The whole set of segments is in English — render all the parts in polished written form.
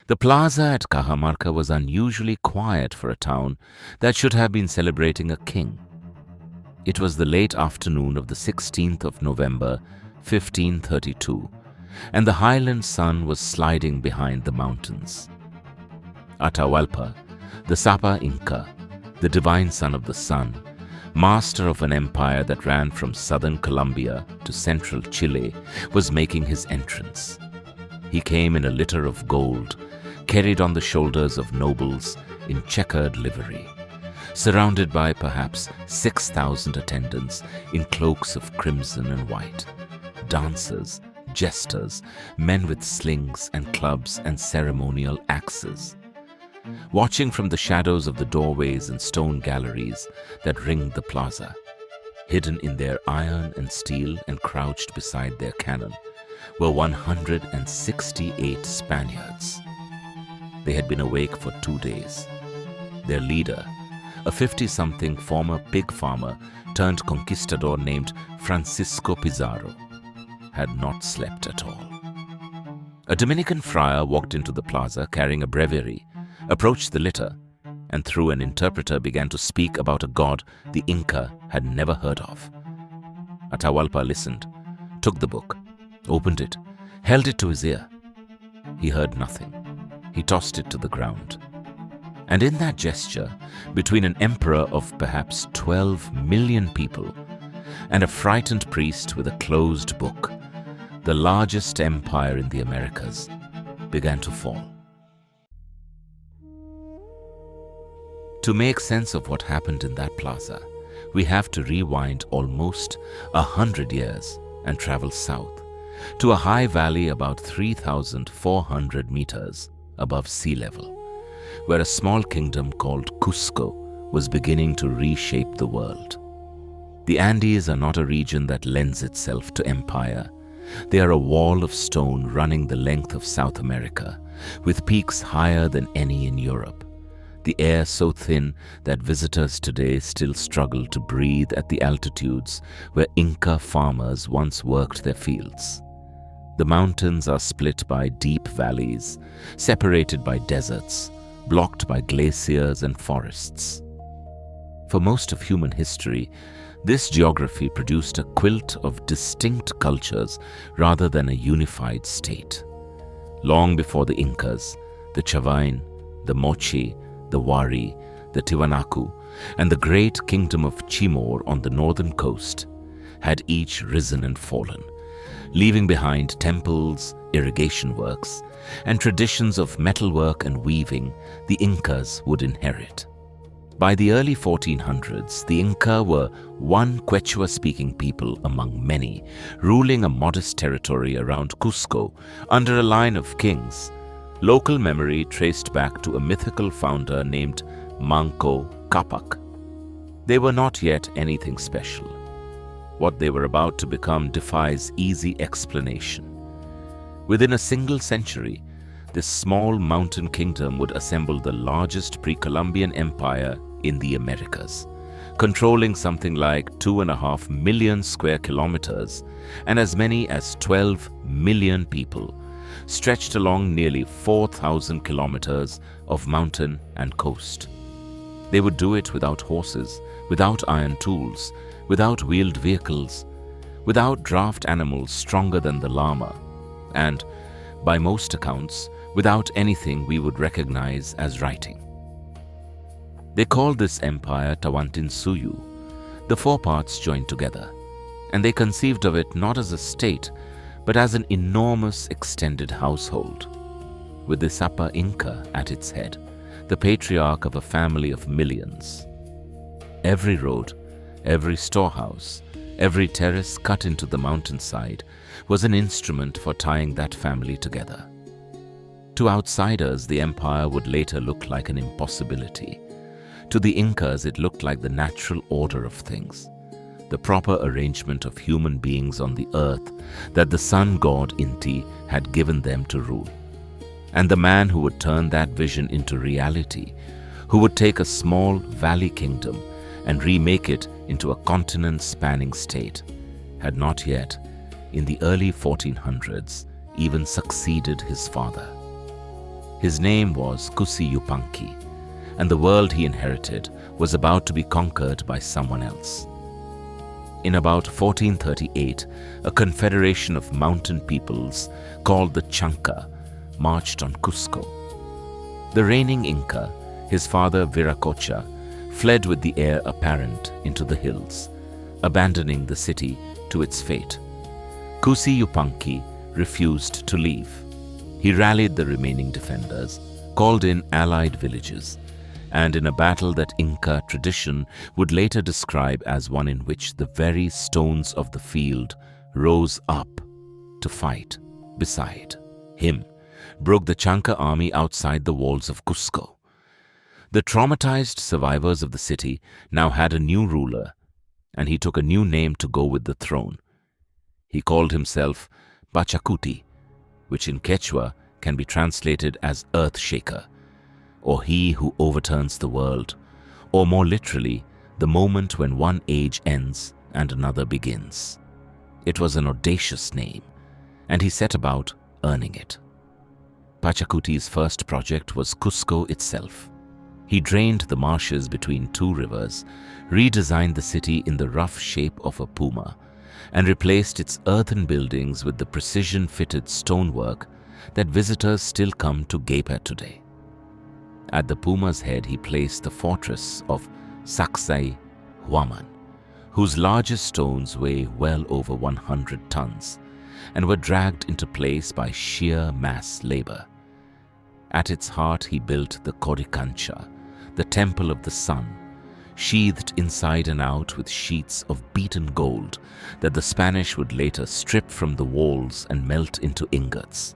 The plaza at Cajamarca was unusually quiet for a town that should have been celebrating a king. It was the late afternoon of the 16th of November, 1532, and the highland sun was sliding behind the mountains. Atahualpa, the Sapa Inca, the divine son of the sun, master of an empire that ran from southern Colombia to central Chile, was making his entrance. He came in a litter of gold, carried on the shoulders of nobles in checkered livery, surrounded by perhaps 6,000 attendants in cloaks of crimson and white, dancers, jesters, men with slings and clubs and ceremonial axes. Watching from the shadows of the doorways and stone galleries that ringed the plaza, hidden in their iron and steel and crouched beside their cannon, were 168 Spaniards. They had been awake for 2 days. Their leader, a 50-something former pig farmer turned conquistador named Francisco Pizarro, had not slept at all. A Dominican friar walked into the plaza carrying a breviary, approached the litter, and through an interpreter began to speak about a god the Inca had never heard of. Atahualpa listened, took the book, opened it, held it to his ear. He heard nothing. He tossed it to the ground. And in that gesture, between an emperor of perhaps 12 million people and a frightened priest with a closed book, the largest empire in the Americas began to fall. To make sense of what happened in that plaza, we have to rewind almost 100 years and travel south to a high valley about 3,400 meters above sea level, where a small kingdom called Cusco was beginning to reshape the world. The Andes are not a region that lends itself to empire. They are a wall of stone running the length of South America, with peaks higher than any in Europe. The air so thin that visitors today still struggle to breathe at the altitudes where Inca farmers once worked their fields. The mountains are split by deep valleys, separated by deserts, blocked by glaciers and forests. For most of human history, this geography produced a quilt of distinct cultures rather than a unified state. Long before the Incas, the Chavin, the Mochi, the Wari, the Tiwanaku, and the great kingdom of Timor on the northern coast had each risen and fallen, leaving behind temples, irrigation works, and traditions of metalwork and weaving the Incas would inherit. By the early 1400s, the Inca were one Quechua-speaking people among many, ruling a modest territory around Cusco under a line of kings. Local memory traced back to a mythical founder named Manco Qhapaq. They were not yet anything special. What they were about to become defies easy explanation. Within a single century, this small mountain kingdom would assemble the largest pre-Columbian empire in the Americas, controlling something like 2.5 million square kilometers and as many as 12 million people, stretched along nearly 4,000 kilometers of mountain and coast. They would do it without horses, without iron tools, without wheeled vehicles, without draft animals stronger than the llama, and, by most accounts, without anything we would recognize as writing. They called this empire Tawantinsuyu, the four parts joined together, and they conceived of it not as a state, but as an enormous extended household, with the Sapa Inca at its head, the patriarch of a family of millions. Every road, every storehouse, every terrace cut into the mountainside was an instrument for tying that family together. To outsiders, the empire would later look like an impossibility. To the Incas, it looked like the natural order of things, the proper arrangement of human beings on the earth that the sun god Inti had given them to rule. And the man who would turn that vision into reality, who would take a small valley kingdom and remake it into a continent-spanning state, had not yet, in the early 1400s, even succeeded his father. His name was Qhapaq, and the world he inherited was about to be conquered by someone else. In about 1438, a confederation of mountain peoples called the Chanca marched on Cusco. The reigning Inca, his father Viracocha, fled with the heir apparent into the hills, abandoning the city to its fate. Qhapaq refused to leave. He rallied the remaining defenders, called in allied villages, and in a battle that Inca tradition would later describe as one in which the very stones of the field rose up to fight beside him, broke the Chanca army outside the walls of Cusco. The traumatized survivors of the city now had a new ruler, and he took a new name to go with the throne. He called himself Pachacuti, which in Quechua can be translated as Earth Shaker, or he who overturns the world, or more literally, the moment when one age ends and another begins. It was an audacious name, and he set about earning it. Pachacuti's first project was Cusco itself. He drained the marshes between two rivers, redesigned the city in the rough shape of a puma, and replaced its earthen buildings with the precision-fitted stonework that visitors still come to gape at today. At the puma's head he placed the fortress of Sacsay Huaman, whose largest stones weigh well over 100 tons and were dragged into place by sheer mass labor. At its heart he built the Coricancha, the temple of the sun, sheathed inside and out with sheets of beaten gold that the Spanish would later strip from the walls and melt into ingots.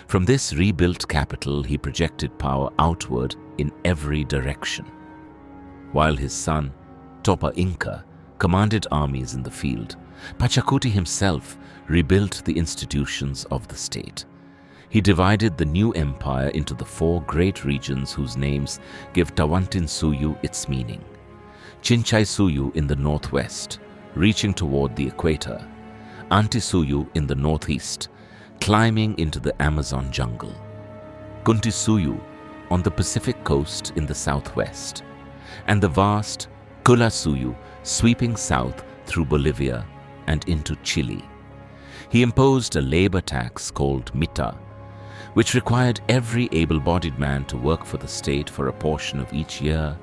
From this rebuilt capital he projected power outward in every direction. While his son, Topa Inca, commanded armies in the field, Pachacuti himself rebuilt the institutions of the state. He divided the new empire into the four great regions whose names give Tawantinsuyu its meaning. Chinchaysuyu in the northwest, reaching toward the equator, Antisuyu in the northeast, climbing into the Amazon jungle, Kuntisuyu on the Pacific coast in the southwest, and the vast Kulasuyu sweeping south through Bolivia and into Chile. He imposed a labor tax called mita, which required every able-bodied man to work for the state for a portion of each year,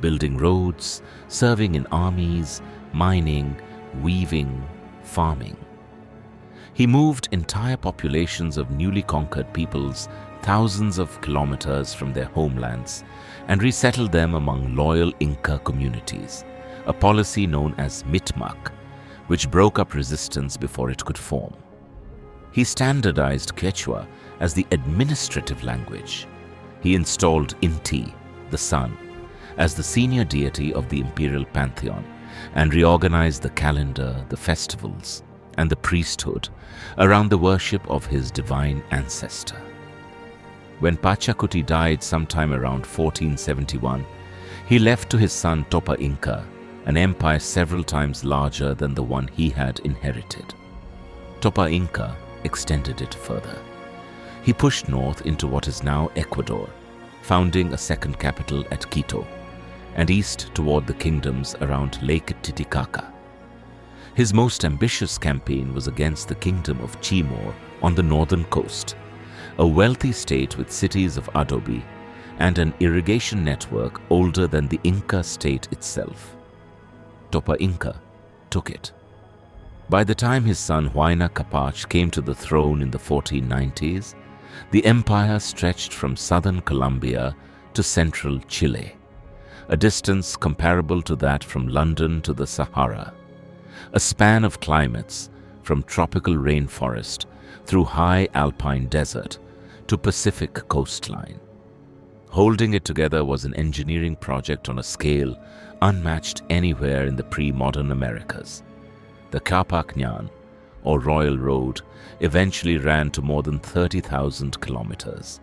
building roads, serving in armies, mining, weaving, farming. He moved entire populations of newly conquered peoples thousands of kilometers from their homelands and resettled them among loyal Inca communities, a policy known as mitmaq, which broke up resistance before it could form. He standardized Quechua as the administrative language. He installed Inti, the sun, as the senior deity of the imperial pantheon and reorganized the calendar, the festivals, and the priesthood around the worship of his divine ancestor. When Pachacuti died sometime around 1471, he left to his son Topa Inca an empire several times larger than the one he had inherited. Topa Inca extended it further. He pushed north into what is now Ecuador, founding a second capital at Quito, and east toward the kingdoms around Lake Titicaca. His most ambitious campaign was against the kingdom of Timor on the northern coast, a wealthy state with cities of adobe and an irrigation network older than the Inca state itself. Topa Inca took it. By the time his son Huayna Capac came to the throne in the 1490s, the empire stretched from southern Colombia to central Chile, a distance comparable to that from London to the Sahara, a span of climates from tropical rainforest through high alpine desert to Pacific coastline. Holding it together was an engineering project on a scale unmatched anywhere in the pre-modern Americas. The Qhapaq Ñan, or Royal Road, eventually ran to more than 30,000 kilometers,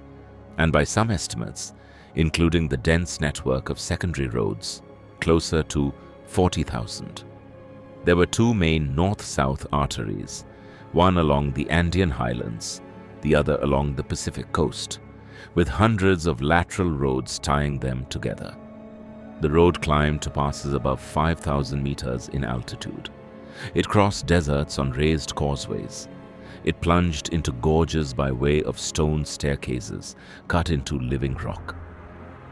and by some estimates, including the dense network of secondary roads, closer to 40,000. There were two main north-south arteries, one along the Andean highlands, the other along the Pacific coast, with hundreds of lateral roads tying them together. The road climbed to passes above 5,000 meters in altitude. It crossed deserts on raised causeways. It plunged into gorges by way of stone staircases cut into living rock.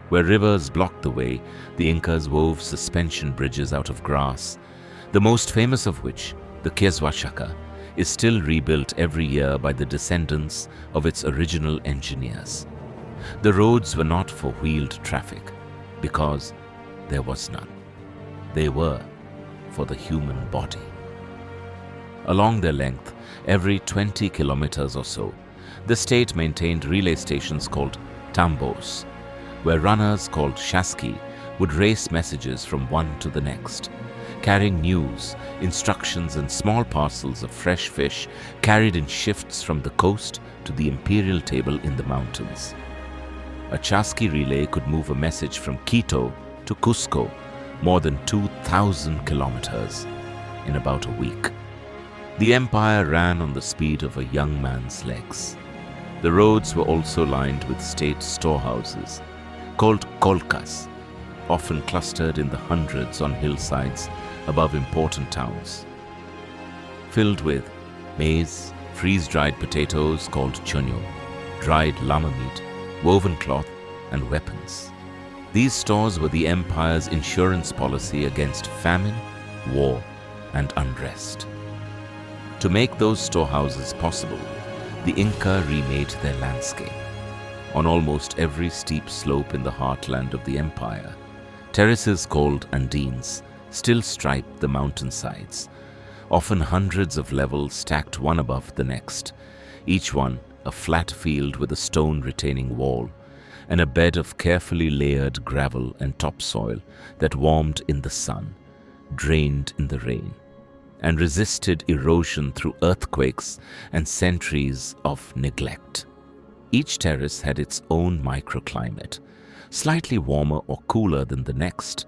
Where rivers blocked the way, the Incas wove suspension bridges out of grass, the most famous of which, the Qhapaq, is still rebuilt every year by the descendants of its original engineers. The roads were not for wheeled traffic, because there was none. They were for the human body. Along their length, every 20 kilometers or so, the state maintained relay stations called tambos, where runners called shaski would race messages from one to the next, carrying news, instructions and small parcels of fresh fish carried in shifts from the coast to the imperial table in the mountains. A shaski relay could move a message from Quito to Cusco, more than 2,000 kilometers, in about a week. The empire ran on the speed of a young man's legs. The roads were also lined with state storehouses, called kolkas, often clustered in the hundreds on hillsides above important towns. Filled with maize, freeze-dried potatoes called chonyo, dried llama meat, woven cloth, and weapons. These stores were the empire's insurance policy against famine, war, and unrest. To make those storehouses possible, the Inca remade their landscape. On almost every steep slope in the heartland of the empire, terraces called undones still striped the mountainsides, often hundreds of levels stacked one above the next, each one a flat field with a stone retaining wall, and a bed of carefully layered gravel and topsoil that warmed in the sun, drained in the rain, and resisted erosion through earthquakes and centuries of neglect. Each terrace had its own microclimate, slightly warmer or cooler than the next,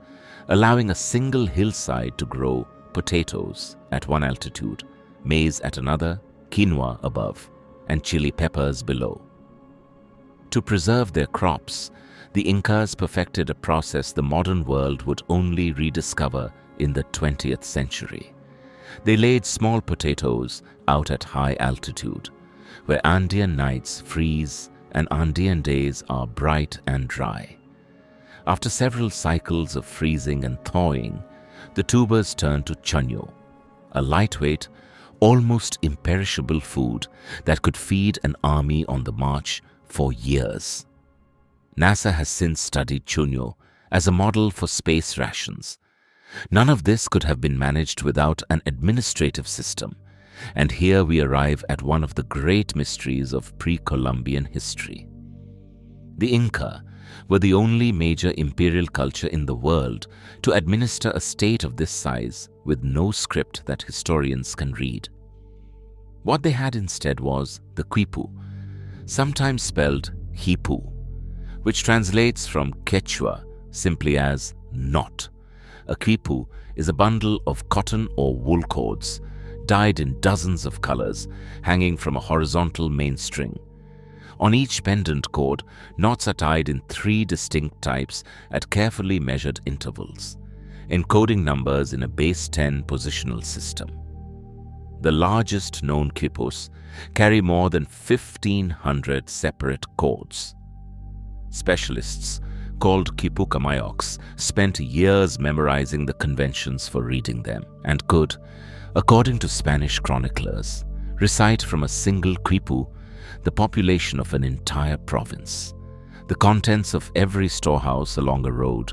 allowing a single hillside to grow potatoes at one altitude, maize at another, quinoa above, and chili peppers below. To preserve their crops, the Incas perfected a process the modern world would only rediscover in the 20th century. They laid small potatoes out at high altitude, where Andean nights freeze and Andean days are bright and dry. After several cycles of freezing and thawing, the tubers turn to chonyo, a lightweight, almost imperishable food that could feed an army on the march for years. NASA has since studied chonyo as a model for space rations. None of this could have been managed without an administrative system, and here we arrive at one of the great mysteries of pre-Columbian history. The Inca were the only major imperial culture in the world to administer a state of this size with no script that historians can read. What they had instead was the quipu, sometimes spelled hipu, which translates from Quechua simply as knot. A quipu is a bundle of cotton or wool cords, dyed in dozens of colors, hanging from a horizontal mainstring. On each pendant cord, knots are tied in 3 distinct types at carefully measured intervals, encoding numbers in a base 10 positional system. The largest known quipus carry more than 1,500 separate cords. Specialists, called Qhapaq spent years memorizing the conventions for reading them and could, according to Spanish chroniclers, recite from a single quipu the population of an entire province, the contents of every storehouse along a road,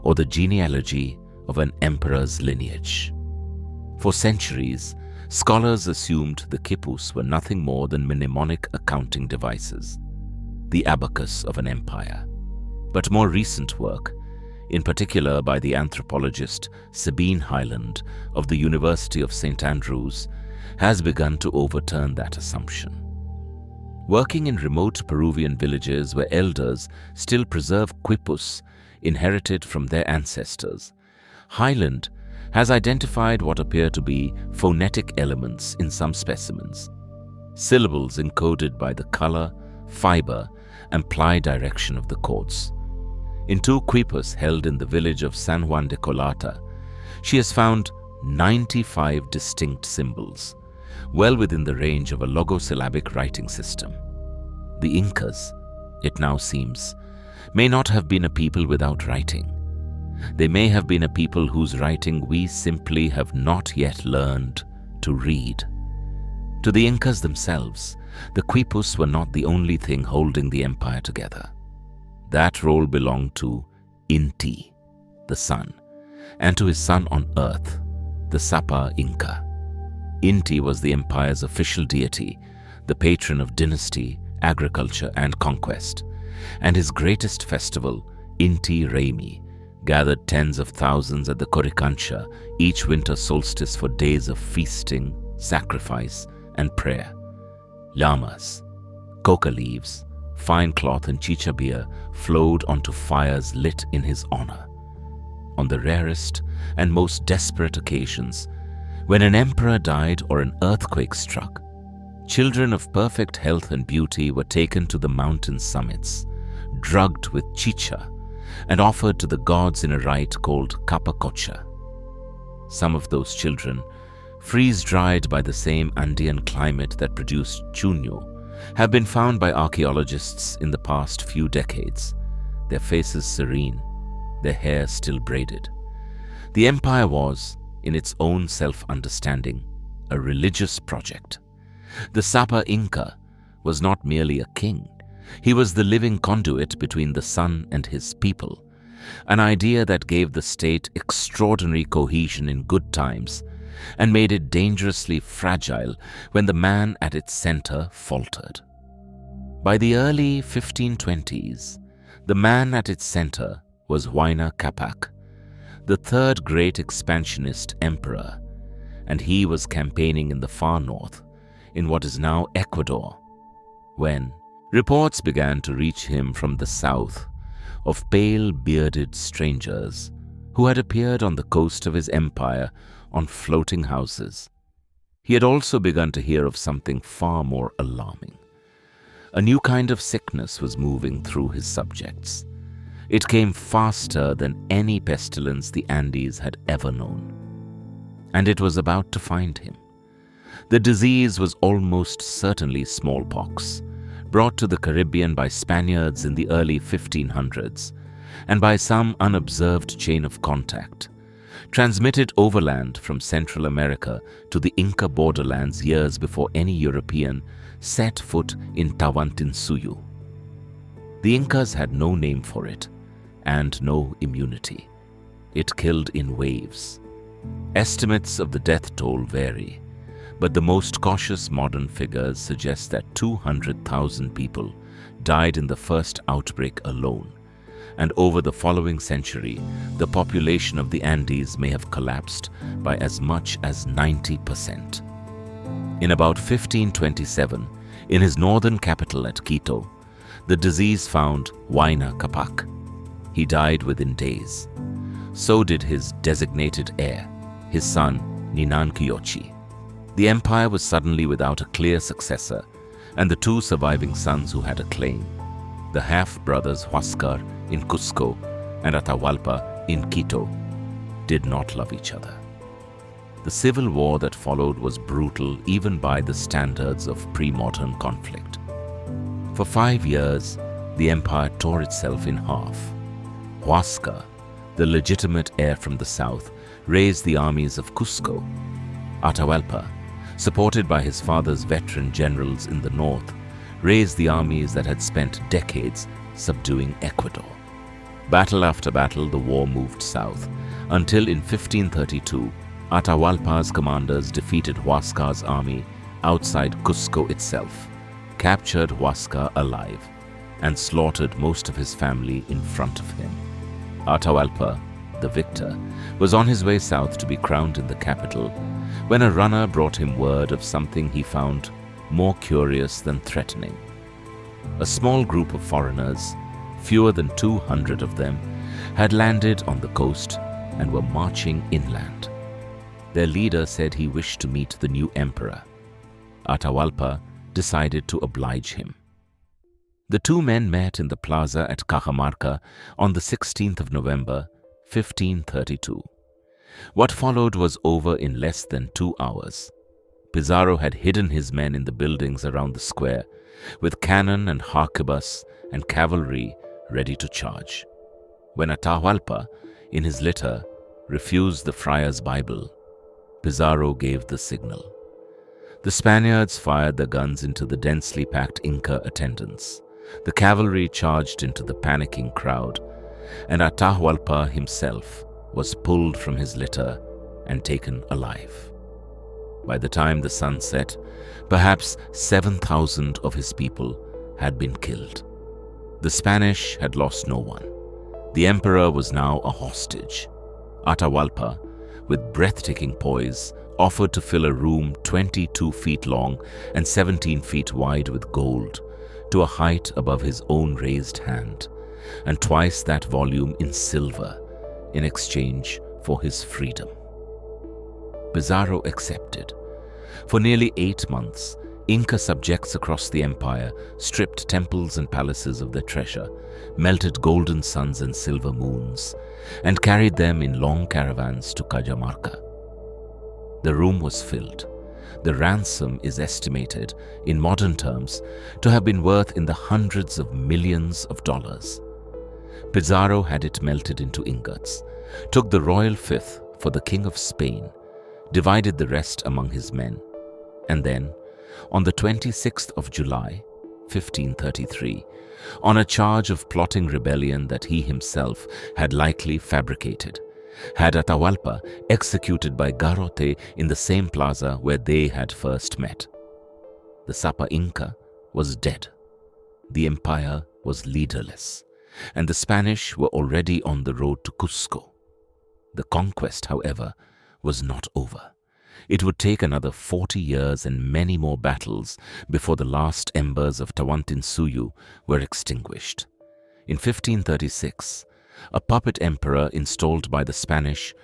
or the genealogy of an emperor's lineage. For centuries, scholars assumed the quipus were nothing more than mnemonic accounting devices, the abacus of an empire. But more recent work, in particular by the anthropologist Sabine Hyland of the University of St. Andrews, has begun to overturn that assumption. Working in remote Peruvian villages where elders still preserve quipus inherited from their ancestors, Hyland has identified what appear to be phonetic elements in some specimens, syllables encoded by the color, fibre, and ply direction of the courts. In 2 quipus held in the village of San Juan de Colata, she has found 95 distinct symbols, well within the range of a logosyllabic writing system. The Incas, it now seems, may not have been a people without writing. They may have been a people whose writing we simply have not yet learned to read. To the Incas themselves, the quipus were not the only thing holding the empire together. That role belonged to Inti, the sun, and to his son on earth, the Sapa Inca. Inti was the empire's official deity, the patron of dynasty, agriculture, and conquest, and his greatest festival, Inti Raymi, gathered tens of thousands at the Coricancha each winter solstice for days of feasting, sacrifice, and prayer. Llamas, coca leaves, fine cloth, and chicha beer flowed onto fires lit in his honor. On the rarest and most desperate occasions, when an emperor died or an earthquake struck, children of perfect health and beauty were taken to the mountain summits, drugged with chicha, and offered to the gods in a rite called Qhapaq. Some of those children, freeze-dried by the same Andean climate that produced chuño, have been found by archaeologists in the past few decades, their faces serene, their hair still braided. The empire was, in its own self-understanding, a religious project. The Sapa Inca was not merely a king. He was the living conduit between the sun and his people, an idea that gave the state extraordinary cohesion in good times and made it dangerously fragile when the man at its center faltered. By the early 1520s, the man at its center was Huayna Capac, the third great expansionist emperor, and he was campaigning in the far north, in what is now Ecuador, when reports began to reach him from the south of pale, bearded strangers who had appeared on the coast of his empire on floating houses. He had also begun to hear of something far more alarming. A new kind of sickness was moving through his subjects. It came faster than any pestilence the Andes had ever known. And it was about to find him. The disease was almost certainly smallpox, brought to the Caribbean by Spaniards in the early 1500s, and by some unobserved chain of contact, transmitted overland from Central America to the Inca borderlands years before any European set foot in Tawantinsuyu. The Incas had no name for it, and no immunity. It killed in waves. Estimates of the death toll vary, but the most cautious modern figures suggest that 200,000 people died in the first outbreak alone, and over the following century, the population of the Andes may have collapsed by as much as 90%. In about 1527, in his northern capital at Quito, the disease found Huayna Capac. He died within days. So did his designated heir, his son Ninanquiochi. The empire was suddenly without a clear successor, and the 2 surviving sons who had a claim, the half-brothers Huáscar in Cusco and Atahualpa in Quito, did not love each other. The civil war that followed was brutal even by the standards of pre-modern conflict. For 5 years, the empire tore itself in half. Huáscar, the legitimate heir from the south, raised the armies of Cusco. Atahualpa, supported by his father's veteran generals in the north, raised the armies that had spent decades subduing Ecuador. Battle after battle, the war moved south, until in 1532, Atahualpa's commanders defeated Huáscar's army outside Cusco itself, captured Huáscar alive, and slaughtered most of his family in front of him. Atahualpa, the victor, was on his way south to be crowned in the capital when a runner brought him word of something he found more curious than threatening. A small group of foreigners, fewer than 200 of them, had landed on the coast and were marching inland. Their leader said he wished to meet the new emperor. Atahualpa decided to oblige him. The two men met in the plaza at Cajamarca on the 16th of November, 1532. What followed was over in less than 2 hours. Pizarro had hidden his men in the buildings around the square, with cannon and harquebus and cavalry ready to charge. When Atahualpa, in his litter, refused the friar's Bible, Pizarro gave the signal. The Spaniards fired their guns into the densely packed Inca attendants. The cavalry charged into the panicking crowd, and Atahualpa himself was pulled from his litter and taken alive. By the time the sun set, perhaps 7,000 of his people had been killed. The Spanish had lost no one. The emperor was now a hostage. Atahualpa, with breathtaking poise, offered to fill a room 22 feet long and 17 feet wide with gold, to a height above his own raised hand, and twice that volume in silver in exchange for his freedom. Pizarro accepted. For nearly 8 months, Inca subjects across the empire stripped temples and palaces of their treasure, melted golden suns and silver moons, and carried them in long caravans to Cajamarca. The room was filled. The ransom is estimated, in modern terms, to have been worth in the hundreds of millions of dollars. Pizarro had it melted into ingots, took the royal fifth for the King of Spain, divided the rest among his men, and then, on the 26th of July, 1533, on a charge of plotting rebellion that he himself had likely fabricated, had Atahualpa executed by garrote in the same plaza where they had first met. The Sapa Inca was dead. The empire was leaderless, and the Spanish were already on the road to Cusco. The conquest, however, was not over. It would take another 40 years and many more battles before the last embers of Tawantinsuyu were extinguished. In 1536, a puppet emperor installed by the Spanish,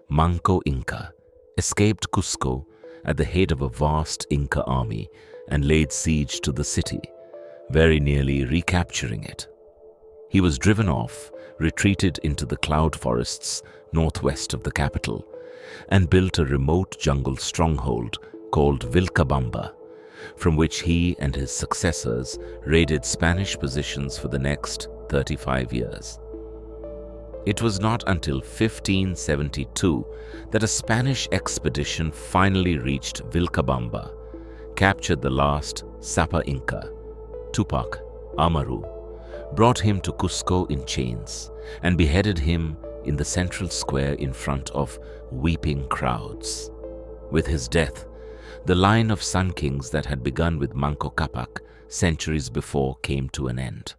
Manco Inca, escaped Cusco at the head of a vast Inca army and laid siege to the city, very nearly recapturing it. He was driven off, retreated into the cloud forests northwest of the capital, and built a remote jungle stronghold called Vilcabamba, from which he and his successors raided Spanish positions for the next 35 years. It was not until 1572 that a Spanish expedition finally reached Vilcabamba, captured the last Sapa Inca, Tupac Amaru, brought him to Cusco in chains, and beheaded him in the central square in front of weeping crowds. With his death, the line of Sun Kings that had begun with Manco Qhapaq centuries before came to an end.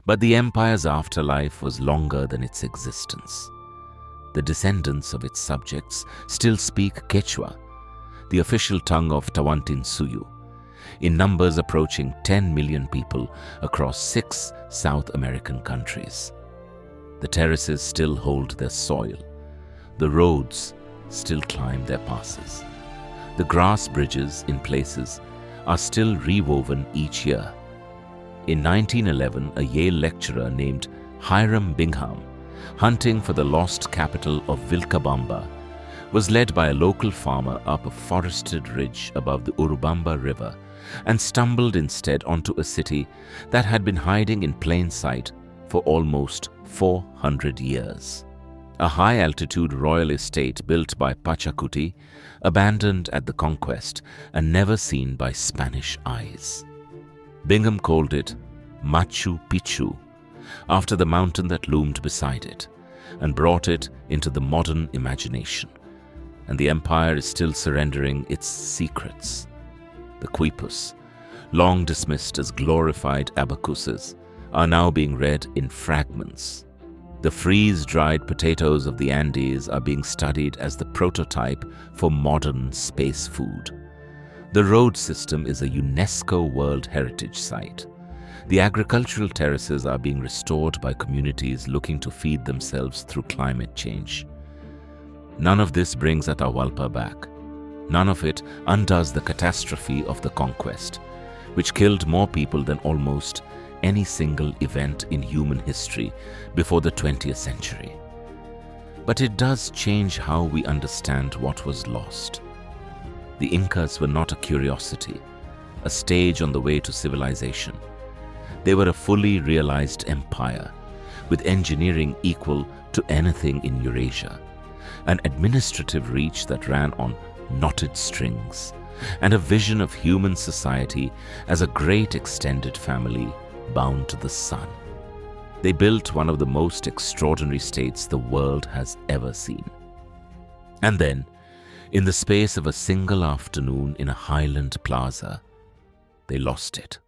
But the empire's afterlife was longer than its existence. The descendants of its subjects still speak Quechua, the official tongue of Tawantinsuyu, in numbers approaching 10 million people across 6 South American countries. The terraces still hold their soil. The roads still climb their passes. The grass bridges, in places, are still rewoven each year. In 1911, a Yale lecturer named Hiram Bingham, hunting for the lost capital of Vilcabamba, was led by a local farmer up a forested ridge above the Urubamba River and stumbled instead onto a city that had been hiding in plain sight for almost 400 years. A high-altitude royal estate built by Pachacuti, abandoned at the conquest and never seen by Spanish eyes. Bingham called it Machu Picchu, after the mountain that loomed beside it, and brought it into the modern imagination. And the empire is still surrendering its secrets. The quipus, long dismissed as glorified abacuses, are now being read in fragments. The freeze-dried potatoes of the Andes are being studied as the prototype for modern space food. The road system is a UNESCO World Heritage Site. The agricultural terraces are being restored by communities looking to feed themselves through climate change. None of this brings Atahualpa back. None of it undoes the catastrophe of the conquest, which killed more people than almost any single event in human history before the 20th century. But it does change how we understand what was lost. The Incas were not a curiosity, a stage on the way to civilization. They were a fully realized empire, with engineering equal to anything in Eurasia, an administrative reach that ran on knotted strings, and a vision of human society as a great extended family bound to the sun. They built one of the most extraordinary states the world has ever seen. And then, in the space of a single afternoon in a highland plaza, they lost it.